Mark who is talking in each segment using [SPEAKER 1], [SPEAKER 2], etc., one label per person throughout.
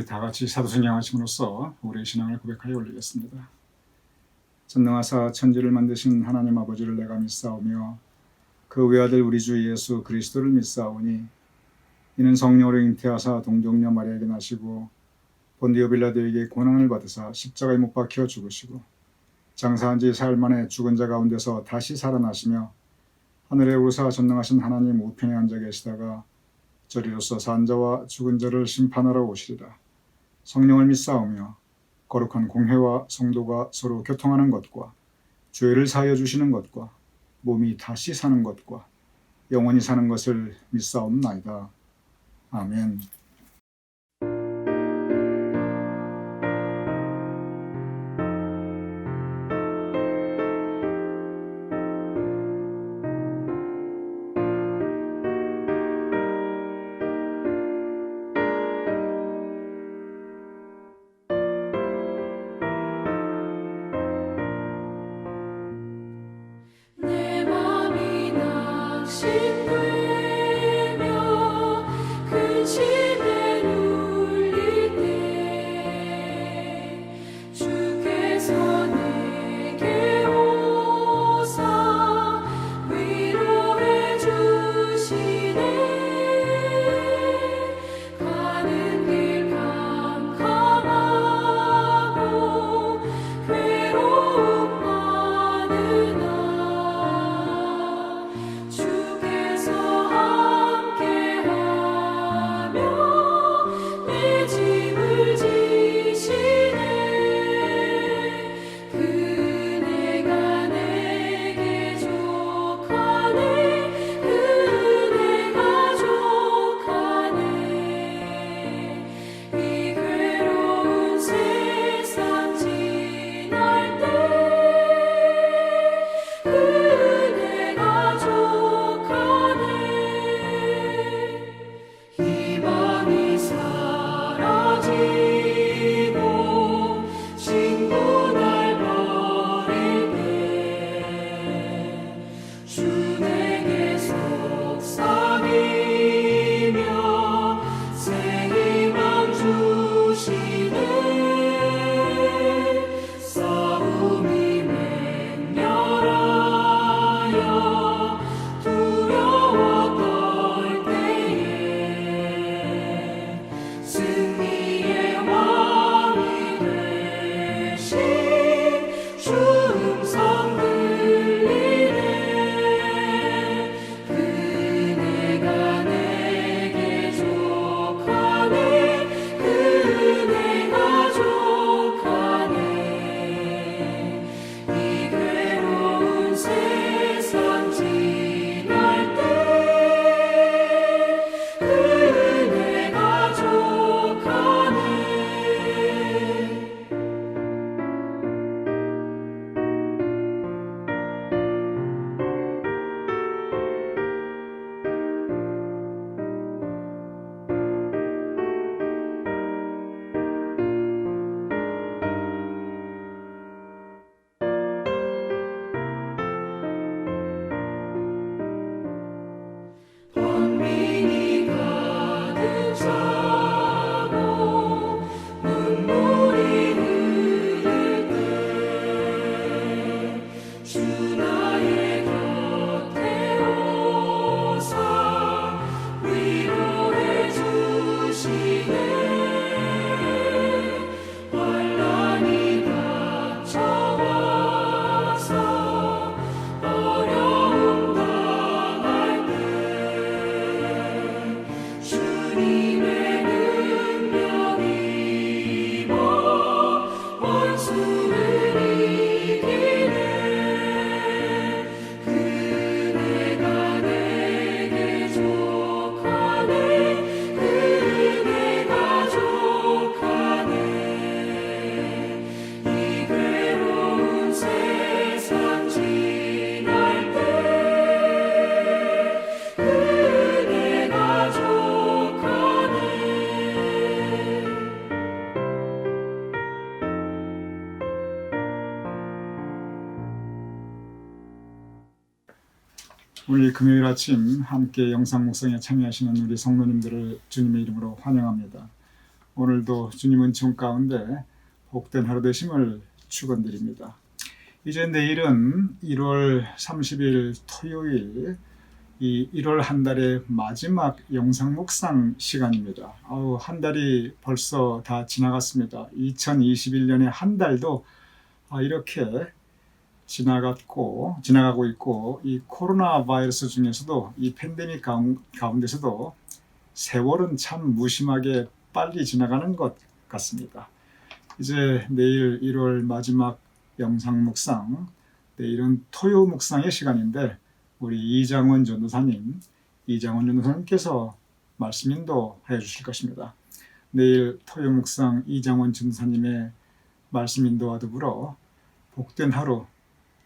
[SPEAKER 1] 다 같이 사도신경 하심으로써 우리의 신앙을 고백하여 올리겠습니다. 전능하사 천지를 만드신 하나님 아버지를 내가 믿사오며 그 외아들 우리 주 예수 그리스도를 믿사오니 이는 성령으로 잉태하사 동정녀 마리아에게 나시고 본디오 빌라도에게 고난을 받으사 십자가에 못 박혀 죽으시고 장사한 지 사흘 만에 죽은 자 가운데서 다시 살아나시며 하늘에 오르사 전능하신 하나님 우편에 앉아 계시다가 저리로서 산 자와 죽은 자를 심판하러 오시리라. 성령을 믿사오며 거룩한 공회와 성도가 서로 교통하는 것과 죄를 사하여 주시는 것과 몸이 다시 사는 것과 영원히 사는 것을 믿사옵나이다. 아멘.
[SPEAKER 2] 내 맘이 낙심되며 근심에 눌릴 때 주께서 내게 오사 위로해 주시네. 가는 길 캄캄하고 괴로움 많으나 주께서 함께하며 내 짐을 지시네. 그네가 내게 족하네. 그네가 족하네. 이 괴로운 세상 지날 때 그네가 족하네. 희망이 사라지고 친구 날 버릴 때 주 내게 속삭이며 새 희망 주시네. 싸움이 맹렬하여 두려워 떨 때에 승리의 왕이 되신 주 음성 들리네. 그네가 내게 족하네. 그네가 족하네. 이 괴로운 세상 지날 때 그네가 족하네. 번민이 가득 차고 눈물이 흐를 때 주 나의 곁에 오사 위로해 주시네. 환난이 닥쳐와서 어려움 당할 때 주님의 능력 입어 원수를 이기네. 그네가 내게 족하네. 그네가 족하네. 이 괴로운 세상 지날 때 그네가 족하네.
[SPEAKER 1] 오늘 금요일 아침 함께 영상 묵상에 참여하시는 우리 성도님들을 주님의 이름으로 환영합니다. 오늘도 주님 은총 가운데 복된 하루 되심을 축원드립니다. 이제 내일은 1월 30일 토요일, 이 1월 한 달의 마지막 영상 묵상 시간입니다. 한 달이 벌써 다 지나갔습니다. 2021년의 한 달도 이렇게 지나가고 있고, 이 코로나 바이러스 중에서도 이 팬데믹 가운데서도 세월은 참 무심하게 빨리 지나가는 것 같습니다. 이제 내일 1월 마지막 영상 묵상, 내일은 토요 묵상의 시간인데 우리 이장원 전도사님께서 말씀 인도해 주실 것입니다. 내일 토요 묵상 이장원 전도사님의 말씀 인도와 더불어 복된 하루,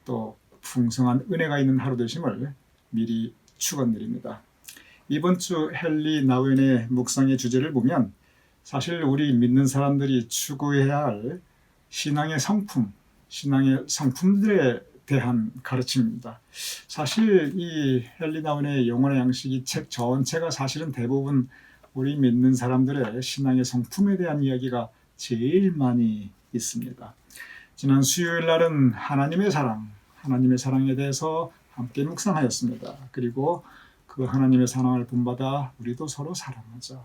[SPEAKER 1] 또 풍성한 은혜가 있는 하루 되심을 미리 축원드립니다. 이번 주 헨리 나우엔의 묵상의 주제를 보면 사실 우리 믿는 사람들이 추구해야 할 신앙의 성품들에 대한 가르침입니다. 사실 이 헨리 나우엔의 영혼의 양식 이 책 전체가 사실은 대부분 우리 믿는 사람들의 신앙의 성품에 대한 이야기가 제일 많이 있습니다. 지난 수요일 날은 하나님의 사랑에 대해서 함께 묵상하였습니다. 그리고 그 하나님의 사랑을 본받아 우리도 서로 사랑하자.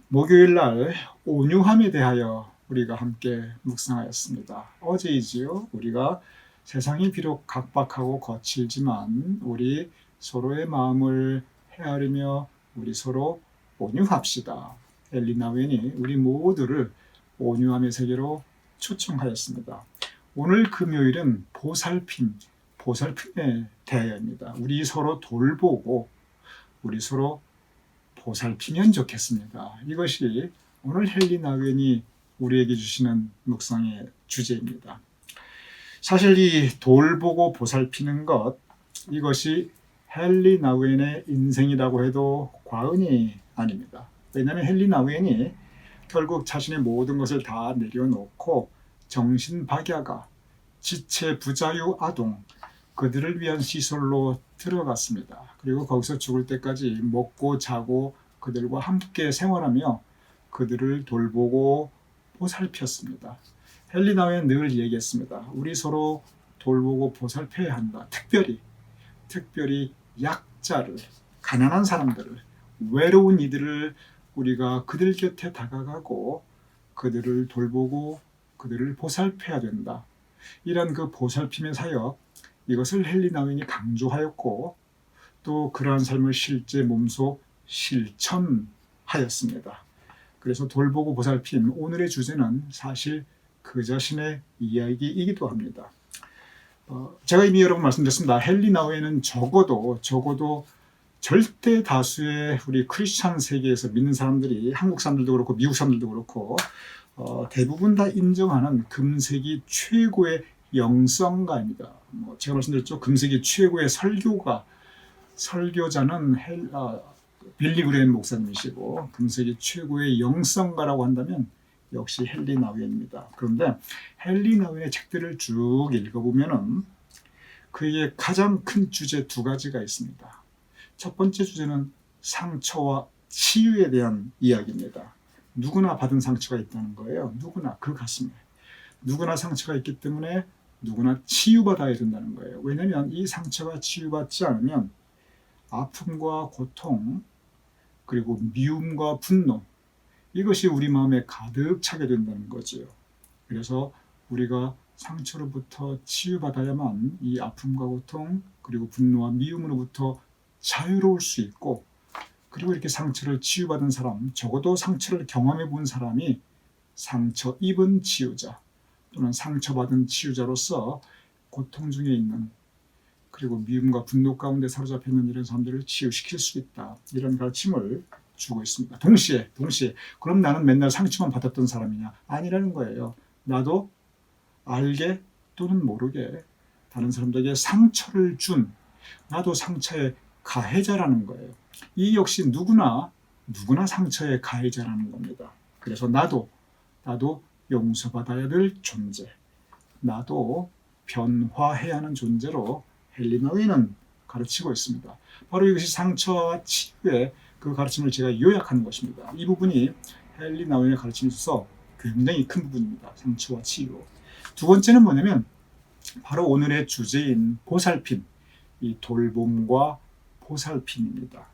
[SPEAKER 1] 목요일 날 온유함에 대하여 우리가 함께 묵상하였습니다. 어제이지요. 우리가 세상이 비록 각박하고 거칠지만 우리 서로의 마음을 헤아리며 우리 서로 온유합시다. 헨리 나우엔이 우리 모두를 온유함의 세계로 초청하였습니다. 오늘 금요일은 보살핌에 대하여입니다. 우리 서로 돌보고 우리 서로 보살피면 좋겠습니다. 이것이 오늘 헨리 나우엔이 우리에게 주시는 묵상의 주제입니다. 사실 이 돌보고 보살피는 것, 이것이 헨리 나우엔의 인생이라고 해도 과언이 아닙니다. 왜냐하면 헨리 나우엔이 결국 자신의 모든 것을 다 내려놓고 정신박야가, 지체 부자유 아동, 그들을 위한 시설로 들어갔습니다. 그리고 거기서 죽을 때까지 먹고 자고 그들과 함께 생활하며 그들을 돌보고 보살폈습니다. 헨리 나우엔은 늘 얘기했습니다. 우리 서로 돌보고 보살펴야 한다. 특별히 약자를, 가난한 사람들을, 외로운 이들을 우리가 그들 곁에 다가가고 그들을 돌보고 그들을 보살펴야 된다. 이런 그 보살핌의 사역, 이것을 헨리 나우엔이 강조하였고 또 그러한 삶을 실제 몸소 실천하였습니다. 그래서 돌보고 보살핌, 오늘의 주제는 사실 그 자신의 이야기이기도 합니다. 제가 이미 여러 번 말씀드렸습니다. 헨리 나우엔은 적어도 절대 다수의 우리 크리스찬 세계에서 믿는 사람들이, 한국 사람들도 그렇고 미국 사람들도 그렇고 대부분 다 인정하는 금세기 최고의 영성가입니다. 제가 말씀드렸죠. 금세기 최고의 설교자는 빌리 그레임 목사님이시고 금세기 최고의 영성가라고 한다면 역시 헨리 나우엔입니다. 그런데 헨리 나우엔의 책들을 쭉 읽어보면은 그의 가장 큰 주제 두 가지가 있습니다. 첫 번째 주제는 상처와 치유에 대한 이야기입니다. 누구나 받은 상처가 있다는 거예요. 누구나 그 가슴에. 누구나 상처가 있기 때문에 누구나 치유받아야 된다는 거예요. 왜냐하면 이 상처가 치유받지 않으면 아픔과 고통, 그리고 미움과 분노, 이것이 우리 마음에 가득 차게 된다는 거지요. 그래서 우리가 상처로부터 치유받아야만 이 아픔과 고통, 그리고 분노와 미움으로부터 자유로울 수 있고, 그리고 이렇게 상처를 치유받은 사람, 적어도 상처를 경험해 본 사람이 상처 입은 치유자 또는 상처받은 치유자로서 고통 중에 있는, 그리고 미움과 분노 가운데 사로잡혀 있는 이런 사람들을 치유시킬 수 있다. 이런 가르침을 주고 있습니다. 동시에 그럼 나는 맨날 상처만 받았던 사람이냐? 아니라는 거예요. 나도 알게 또는 모르게 다른 사람들에게 상처를 준, 나도 상처의 가해자라는 거예요. 이 역시 누구나 상처의 가해자라는 겁니다. 그래서 나도 용서받아야 될 존재, 나도 변화해야 하는 존재로 헨리 나우엔은 가르치고 있습니다. 바로 이것이 상처와 치유의 그 가르침을 제가 요약하는 것입니다. 이 부분이 헨리 나우엔의 가르침에 있어서 굉장히 큰 부분입니다. 상처와 치유. 두 번째는 뭐냐면 바로 오늘의 주제인 보살핌, 이 돌봄과 보살핌입니다.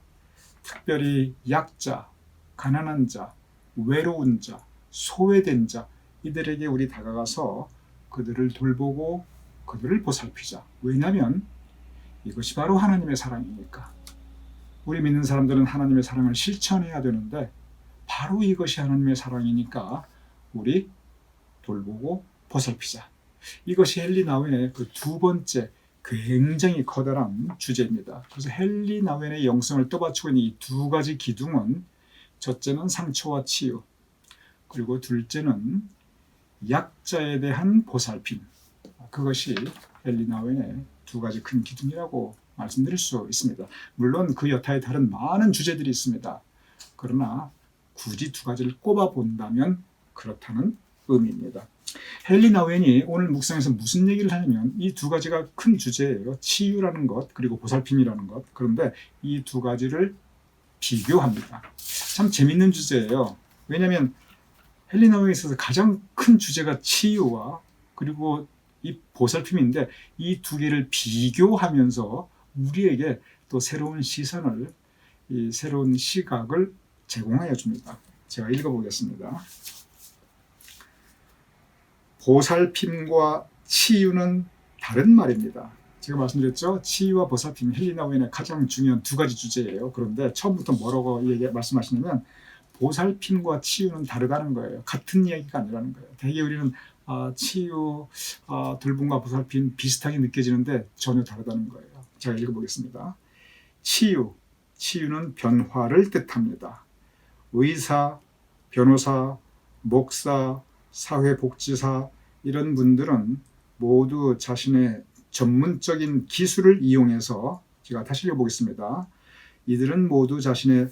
[SPEAKER 1] 특별히 약자, 가난한 자, 외로운 자, 소외된 자, 이들에게 우리 다가가서 그들을 돌보고 그들을 보살피자. 왜냐하면 이것이 바로 하나님의 사랑이니까. 우리 믿는 사람들은 하나님의 사랑을 실천해야 되는데 바로 이것이 하나님의 사랑이니까 우리 돌보고 보살피자. 이것이 헨리 나우엔의 그 두 번째 굉장히 커다란 주제입니다. 그래서 헨리 나우엔의 영성을 떠받치고 있는 이 두 가지 기둥은, 첫째는 상처와 치유, 그리고 둘째는 약자에 대한 보살핌. 그것이 헨리 나우엔의 두 가지 큰 기둥이라고 말씀드릴 수 있습니다. 물론 그 여타에 다른 많은 주제들이 있습니다. 그러나 굳이 두 가지를 꼽아 본다면 그렇다는 의미입니다. 헨리 나우엔이 오늘 묵상에서 무슨 얘기를 하냐면 이 두 가지가 큰 주제예요. 치유라는 것, 그리고 보살핌이라는 것. 그런데 이 두 가지를 비교합니다. 참 재밌는 주제예요. 왜냐하면 헨리 나우엔에 있어서 가장 큰 주제가 치유와 그리고 이 보살핌인데 이 두 개를 비교하면서 우리에게 또 새로운 시선을, 이 새로운 시각을 제공하여 줍니다. 제가 읽어보겠습니다. 보살핌과 치유는 다른 말입니다. 제가 말씀드렸죠. 치유와 보살핌, 헨리 나우엔의 가장 중요한 두 가지 주제예요. 그런데 처음부터 뭐라고 말씀하시냐면 보살핌과 치유는 다르다는 거예요. 같은 이야기가 아니라는 거예요. 대개 우리는 치유, 돌봄과 보살핌 비슷하게 느껴지는데 전혀 다르다는 거예요. 제가 읽어보겠습니다. 치유는 변화를 뜻합니다. 의사, 변호사, 목사, 사회복지사 이런 분들은 모두 자신의 전문적인 기술을 이용해서, 제가 다시 읽어보겠습니다. 이들은 모두 자신의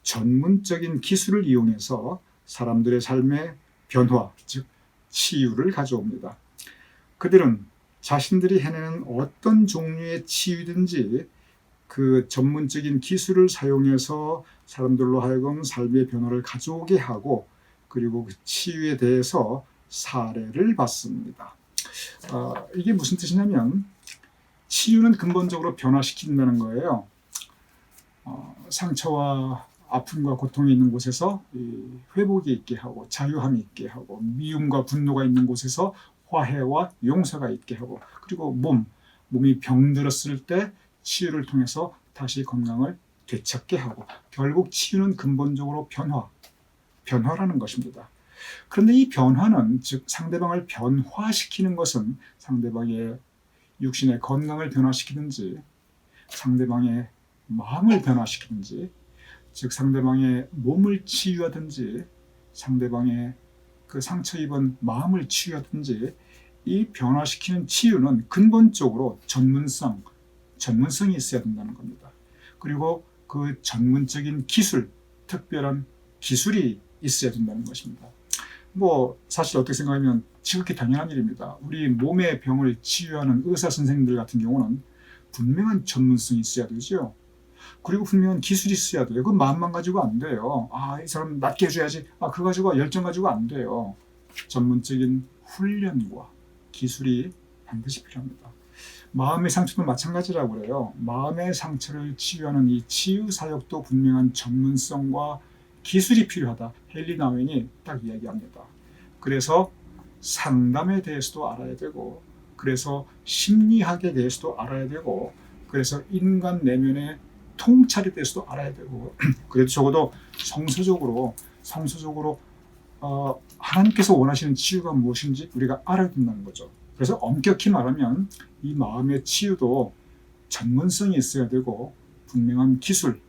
[SPEAKER 1] 전문적인 기술을 이용해서 사람들의 삶의 변화, 즉 치유를 가져옵니다. 그들은 자신들이 해내는 어떤 종류의 치유든지 그 전문적인 기술을 사용해서 사람들로 하여금 삶의 변화를 가져오게 하고, 그리고 그 치유에 대해서 사례를 받습니다. 이게 무슨 뜻이냐면 치유는 근본적으로 변화시킨다는 거예요. 상처와 아픔과 고통이 있는 곳에서 회복이 있게 하고 자유함이 있게 하고, 미움과 분노가 있는 곳에서 화해와 용서가 있게 하고, 그리고 몸이 병들었을 때 치유를 통해서 다시 건강을 되찾게 하고, 결국 치유는 근본적으로 변화라는 것입니다. 그런데 이 변화는, 즉 상대방을 변화시키는 것은 상대방의 육신의 건강을 변화시키든지 상대방의 마음을 변화시키든지, 즉 상대방의 몸을 치유하든지 상대방의 그 상처 입은 마음을 치유하든지, 이 변화시키는 치유는 근본적으로 전문성이 있어야 된다는 겁니다. 그리고 그 전문적인 기술, 특별한 기술이 있어야 된다는 것입니다. 사실 어떻게 생각하면 지극히 당연한 일입니다. 우리 몸의 병을 치유하는 의사 선생님들 같은 경우는 분명한 전문성이 있어야 되죠. 그리고 분명한 기술이 있어야 돼요. 그 마음만 가지고 안 돼요. 이 사람 낫게 해줘야지. 그거 가지고 열정 가지고 안 돼요. 전문적인 훈련과 기술이 반드시 필요합니다. 마음의 상처도 마찬가지라고 그래요. 마음의 상처를 치유하는 이 치유 사역도 분명한 전문성과 기술이 필요하다. 헨리 나우엔이 딱 이야기합니다. 그래서 상담에 대해서도 알아야 되고, 그래서 심리학에 대해서도 알아야 되고, 그래서 인간 내면의 통찰에 대해서도 알아야 되고, 그래도 적어도 성서적으로 하나님께서 원하시는 치유가 무엇인지 우리가 알아야 된다는 거죠. 그래서 엄격히 말하면 이 마음의 치유도 전문성이 있어야 되고, 분명한 기술,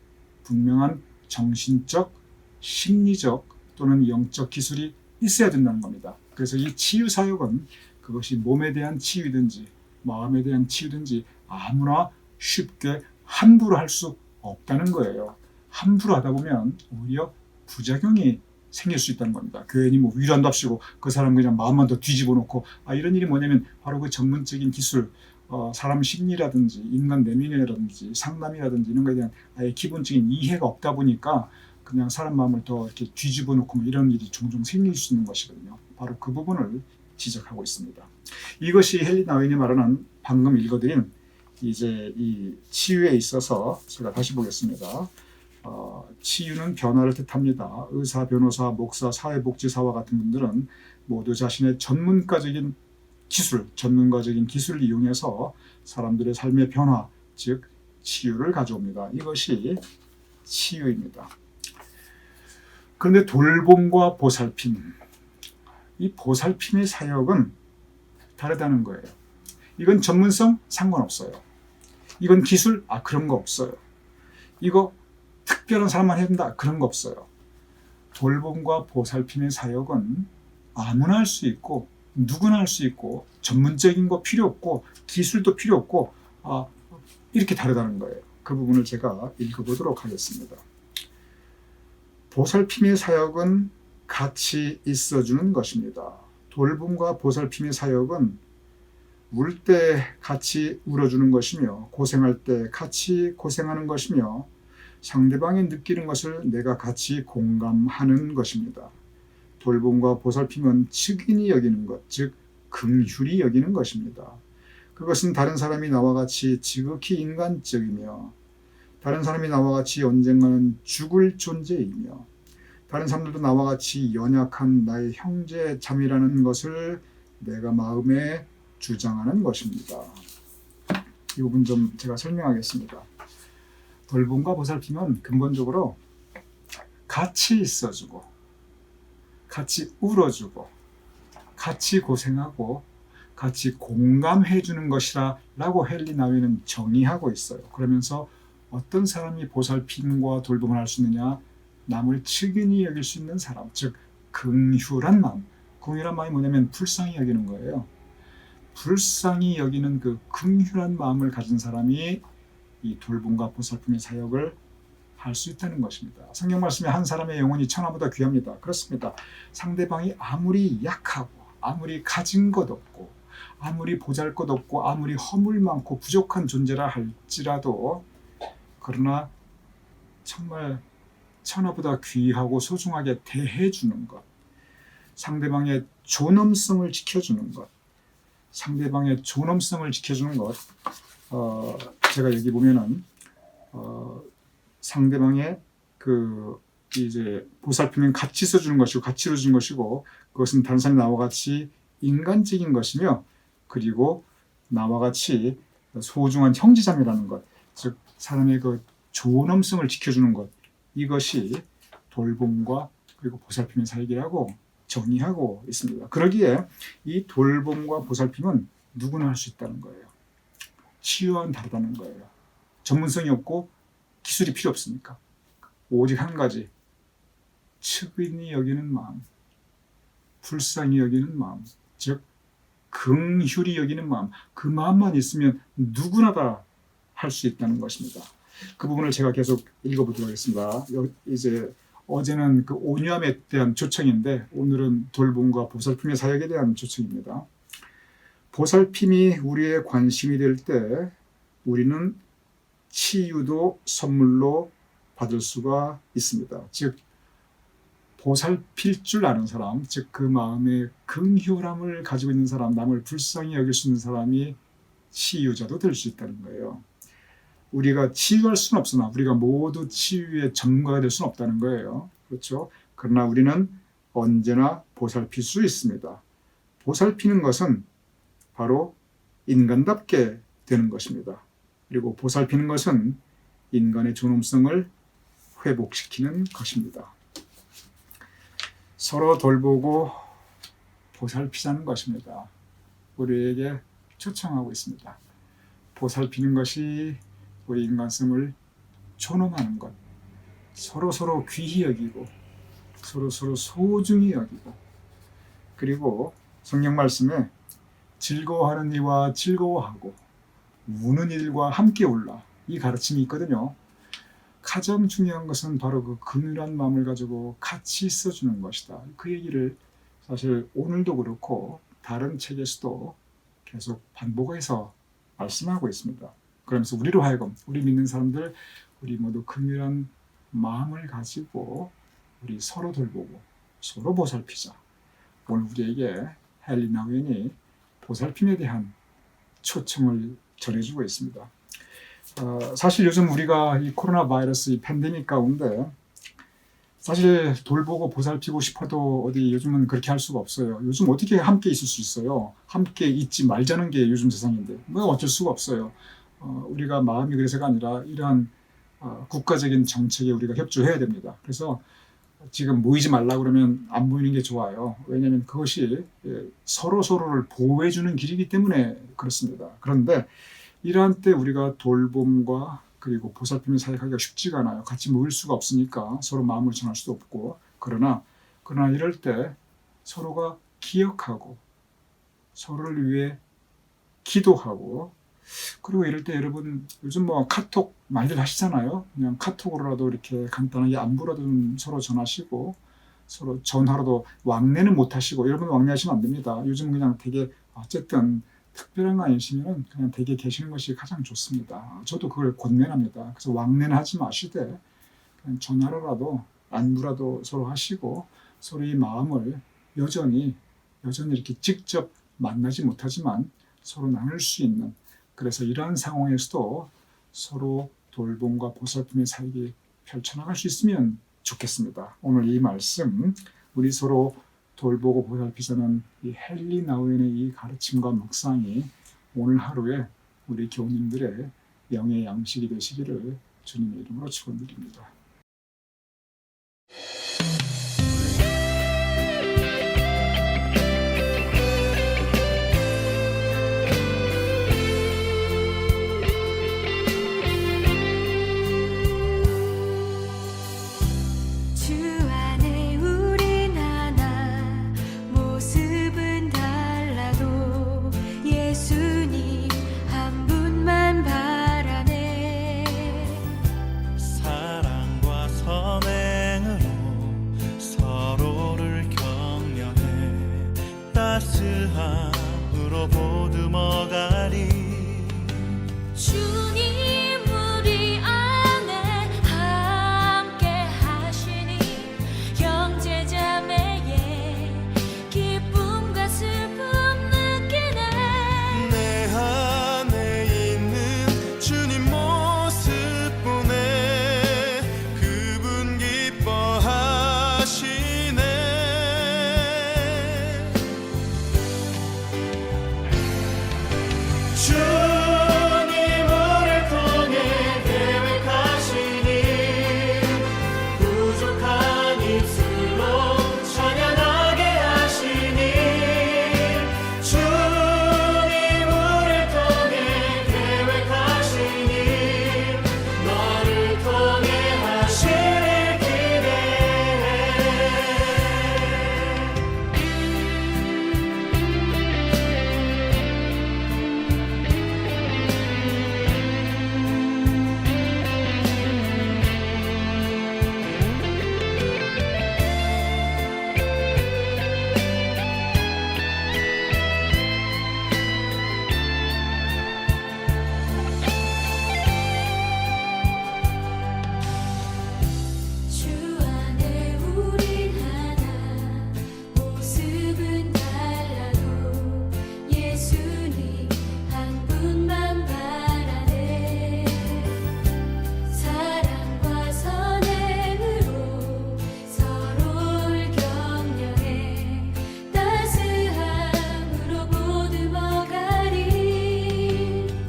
[SPEAKER 1] 분명한 정신적, 심리적 또는 영적 기술이 있어야 된다는 겁니다. 그래서 이 치유 사역은 그것이 몸에 대한 치유든지 마음에 대한 치유든지 아무나 쉽게 함부로 할 수 없다는 거예요. 함부로 하다 보면 오히려 부작용이 생길 수 있다는 겁니다. 괜히 위로한답시고 그 사람 그냥 마음만 더 뒤집어 놓고, 이런 일이 뭐냐면 바로 그 전문적인 기술, 사람 심리라든지 인간 내면이라든지 상담이라든지 이런 것에 대한 아예 기본적인 이해가 없다 보니까 그냥 사람 마음을 더 이렇게 뒤집어 놓고 뭐 이런 일이 종종 생길 수 있는 것이거든요. 바로 그 부분을 지적하고 있습니다. 이것이 헨리 나윈이 말하는 방금 읽어드린 이제 이 치유에 있어서 제가 다시 보겠습니다. 치유는 변화를 뜻합니다. 의사, 변호사, 목사, 사회복지사와 같은 분들은 모두 자신의 전문가적인 기술을 이용해서 사람들의 삶의 변화, 즉 치유를 가져옵니다. 이것이 치유입니다. 그런데 돌봄과 보살핌, 이 보살핌의 사역은 다르다는 거예요. 이건 전문성 상관없어요. 이건 기술 그런 거 없어요. 이거 특별한 사람만 해야 된다 그런 거 없어요. 돌봄과 보살핌의 사역은 아무나 할 수 있고 누구나 할 수 있고 전문적인 거 필요 없고 기술도 필요 없고 이렇게 다르다는 거예요. 그 부분을 제가 읽어보도록 하겠습니다. 보살핌의 사역은 같이 있어주는 것입니다. 돌봄과 보살핌의 사역은 울 때 같이 울어주는 것이며 고생할 때 같이 고생하는 것이며 상대방이 느끼는 것을 내가 같이 공감하는 것입니다. 돌봄과 보살핌은 측인이 여기는 것, 즉 긍휼히 여기는 것입니다. 그것은 다른 사람이 나와 같이 지극히 인간적이며 다른 사람이 나와 같이 언젠가는 죽을 존재이며 다른 사람들도 나와 같이 연약한 나의 형제 자매라는 것을 내가 마음에 주장하는 것입니다. 이 부분 좀 제가 설명하겠습니다. 돌봄과 보살핌은 근본적으로 같이 있어주고 같이 울어주고 같이 고생하고 같이 공감해주는 것이라 라고 헨리 나윈은 정의하고 있어요. 그러면서 어떤 사람이 보살핌과 돌봄을 할 수 있느냐, 남을 측은히 여길 수 있는 사람, 즉 긍휼한 마음. 긍휼한 마음이 뭐냐면 불쌍히 여기는 거예요. 불쌍히 여기는 그 긍휼한 마음을 가진 사람이 이 돌봄과 보살핌의 사역을 할 수 있다는 것입니다. 성경 말씀에 한 사람의 영혼이 천하보다 귀합니다. 그렇습니다. 상대방이 아무리 약하고 아무리 가진 것 없고 아무리 보잘것없고 아무리 허물 많고 부족한 존재라 할지라도 그러나 정말 천하보다 귀하고 소중하게 대해주는 것, 상대방의 존엄성을 지켜주는 것, 상대방의 존엄성을 지켜주는 것. 제가 여기 보면은 상대방의 그 이제 보살핌은 같이 써주는 것이고 같이 이루어주는 것이고 그것은 다른 사람이 나와 같이 인간적인 것이며 그리고 나와 같이 소중한 형제자매라는 것, 즉 사람의 그 존엄성을 지켜주는 것, 이것이 돌봄과 그리고 보살핌의 사역이라고 정의하고 있습니다. 그러기에 이 돌봄과 보살핌은 누구나 할 수 있다는 거예요. 치유와는 다르다는 거예요. 전문성이 없고 기술이 필요 없으니까 오직 한 가지, 측은히 여기는 마음, 불쌍히 여기는 마음, 즉 긍휼히 여기는 마음, 그 마음만 있으면 누구나 다 할 수 있다는 것입니다. 그 부분을 제가 계속 읽어보도록 하겠습니다. 이제 어제는 그 온유함에 대한 초청인데 오늘은 돌봄과 보살핌의 사역에 대한 초청입니다. 보살핌이 우리의 관심이 될 때 우리는 치유도 선물로 받을 수가 있습니다. 즉 보살필 줄 아는 사람, 즉 그 마음의 긍휼함을 가지고 있는 사람, 남을 불쌍히 여길 수 있는 사람이 치유자도 될 수 있다는 거예요. 우리가 치유할 수는 없으나 우리가 모두 치유의 전문가가 될 수는 없다는 거예요. 그렇죠? 그러나 우리는 언제나 보살필 수 있습니다. 보살피는 것은 바로 인간답게 되는 것입니다. 그리고 보살피는 것은 인간의 존엄성을 회복시키는 것입니다. 서로 돌보고 보살피자는 것입니다. 우리에게 초청하고 있습니다. 보살피는 것이 우리 인간성을 존엄하는 것, 서로 귀히 여기고 서로 소중히 여기고 그리고 성경 말씀에 즐거워하는 이와 즐거워하고 우는 이들과 함께 울라, 이 가르침이 있거든요. 가장 중요한 것은 바로 그 긍휼한 마음을 가지고 같이 있어주는 것이다. 그 얘기를 사실 오늘도 그렇고 다른 책에서도 계속 반복해서 말씀하고 있습니다. 그러면서 우리로 하여금, 우리 믿는 사람들, 우리 모두 긍휼한 마음을 가지고 우리 서로 돌보고 서로 보살피자. 오늘 우리에게 헨리 나우엔이 보살핌에 대한 초청을 전해주고 있습니다. 사실 요즘 우리가 이 코로나 바이러스 이 팬데믹 가운데 사실 돌보고 보살피고 싶어도 어디 요즘은 그렇게 할 수가 없어요. 요즘 어떻게 함께 있을 수 있어요? 함께 있지 말자는 게 요즘 세상인데 뭐 어쩔 수가 없어요. 우리가 마음이 그래서가 아니라 이러한 국가적인 정책에 우리가 협조해야 됩니다. 그래서 지금 모이지 말라 그러면 안 모이는 게 좋아요. 왜냐하면 그것이 서로를 보호해주는 길이기 때문에 그렇습니다. 그런데 이러한 때 우리가 돌봄과 그리고 보살핌을 사역하기가 쉽지가 않아요. 같이 모일 수가 없으니까 서로 마음을 전할 수도 없고 그러나 이럴 때 서로가 기억하고 서로를 위해 기도하고 그리고 이럴 때 여러분 요즘 뭐 카톡 많이들 하시잖아요. 그냥 카톡으로라도 이렇게 간단하게 안부라도 좀 서로 전하시고 서로 전화로도 왕래는 못 하시고 여러분 왕래하시면 안 됩니다. 요즘 그냥 되게 어쨌든 특별한 거 아니시면 그냥 댁에 계시는 것이 가장 좋습니다. 저도 그걸 권면합니다. 그래서 왕래는 하지 마시되 그냥 전화로라도 안부라도 서로 하시고 서로의 마음을 여전히 이렇게 직접 만나지 못하지만 서로 나눌 수 있는 그래서 이러한 상황에서도 서로 돌봄과 보살핌의 사역이 펼쳐나갈 수 있으면 좋겠습니다. 오늘 이 말씀 우리 서로 돌보고 보살피자는 이 헨리 나우엔의 이 가르침과 묵상이 오늘 하루에 우리 교우님들의 영의 양식이 되시기를 주님의 이름으로 축원드립니다.
[SPEAKER 3] 따스함으로 보듬어가리
[SPEAKER 2] 주님 우리 안에 함께 하시니 형제자매의 기쁨과 슬픔 느끼네
[SPEAKER 3] 내 안에 있는 주님 모습 보네 그분 기뻐하시네 주님을 통해 계획하시니 부족한 입술로 찬양하게 하시니 주님을 통해 계획하시니 너를 통해 하실
[SPEAKER 2] 주 안에 우린 하나 모습은 달라도 예수님 한 분만 바라네 사랑과 선행으로 서로를 격려해 따스함으로 보듬어가리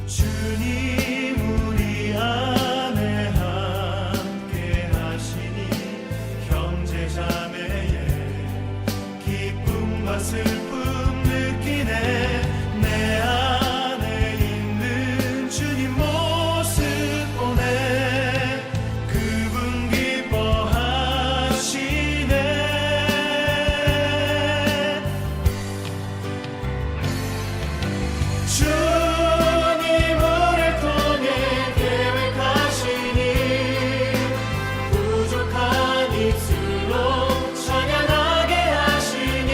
[SPEAKER 3] 주님 우리 안에 함께 하시니 형제자매의 기쁨과 슬픔 느끼네 내 안에 있는 주님 모습 보네 그분 기뻐하시네 주님을 통해 계획하시니 부족한 입술로 찬양하게 하시니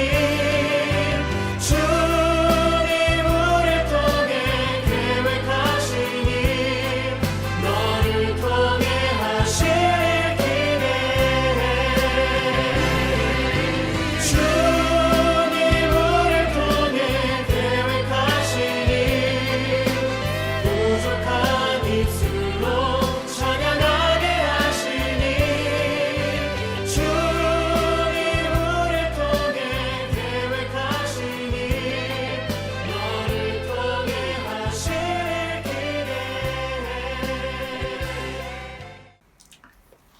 [SPEAKER 3] 주님을 통해 계획하시니 너를 통해 하실 길에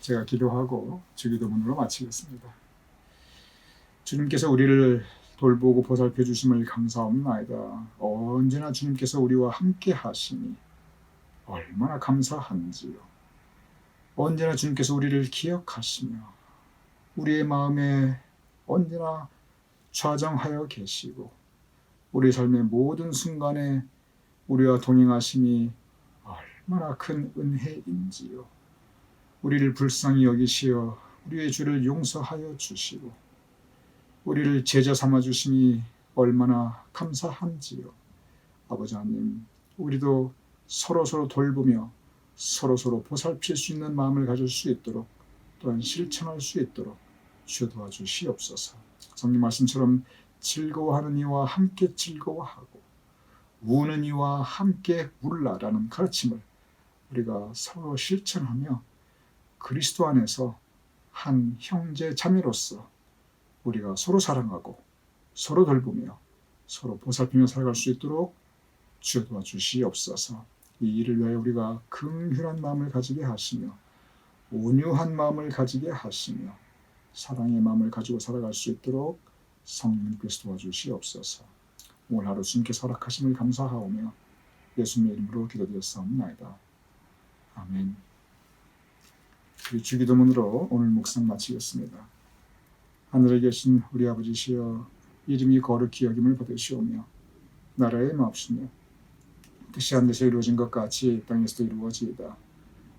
[SPEAKER 1] 제가 기도하고 주기도문으로 마치겠습니다. 주님께서 우리를 돌보고 보살펴 주심을 감사합나이다. 언제나 주님께서 우리와 함께 하시니 얼마나 감사한지요. 언제나 주님께서 우리를 기억하시며 우리의 마음에 언제나 좌정하여 계시고 우리 삶의 모든 순간에 우리와 동행하심이 얼마나 큰 은혜인지요. 우리를 불쌍히 여기시어 우리의 죄를 용서하여 주시고 우리를 제자 삼아 주심이 얼마나 감사한지요. 아버지 하나님, 우리도 서로 돌보며 서로 보살필 수 있는 마음을 가질 수 있도록 또한 실천할 수 있도록 주여 도와주시옵소서. 성경 말씀처럼 즐거워하는 이와 함께 즐거워하고 우는 이와 함께 울라라는 가르침을 우리가 서로 실천하며 그리스도 안에서 한 형제 자매로서 우리가 서로 사랑하고 서로 돌보며 서로 보살피며 살아갈 수 있도록 주여 도와주시옵소서. 이 일을 위하여 우리가 긍휼한 마음을 가지게 하시며 온유한 마음을 가지게 하시며 사랑의 마음을 가지고 살아갈 수 있도록 성령님께서 도와주시옵소서. 오늘 하루 주님께서 허락하심을 감사하오며 예수님의 이름으로 기도드렸사옵나이다. 아멘. 우리 주기도문으로 오늘 묵상 마치겠습니다. 하늘에 계신 우리 아버지시여, 이름이 거룩히 여김을 받으시오며 나라의 마옵시며 뜻이 하늘에서 이루어진 것 같이 이 땅에서도 이루어지이다.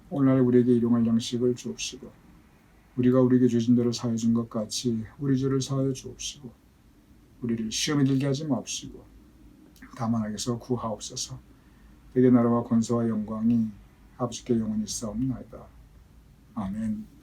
[SPEAKER 1] 오늘날 우리에게 일용할 양식을 주옵시고 우리가 우리에게 주신 대로 사하여 준 것 같이 우리 죄를 사하여 주옵시고 우리를 시험에 들게 하지 마옵시고 다만 악에서 구하옵소서. 되게 나라와 권세와 영광이 아버지께 영원히 있사옵나이다. 아멘.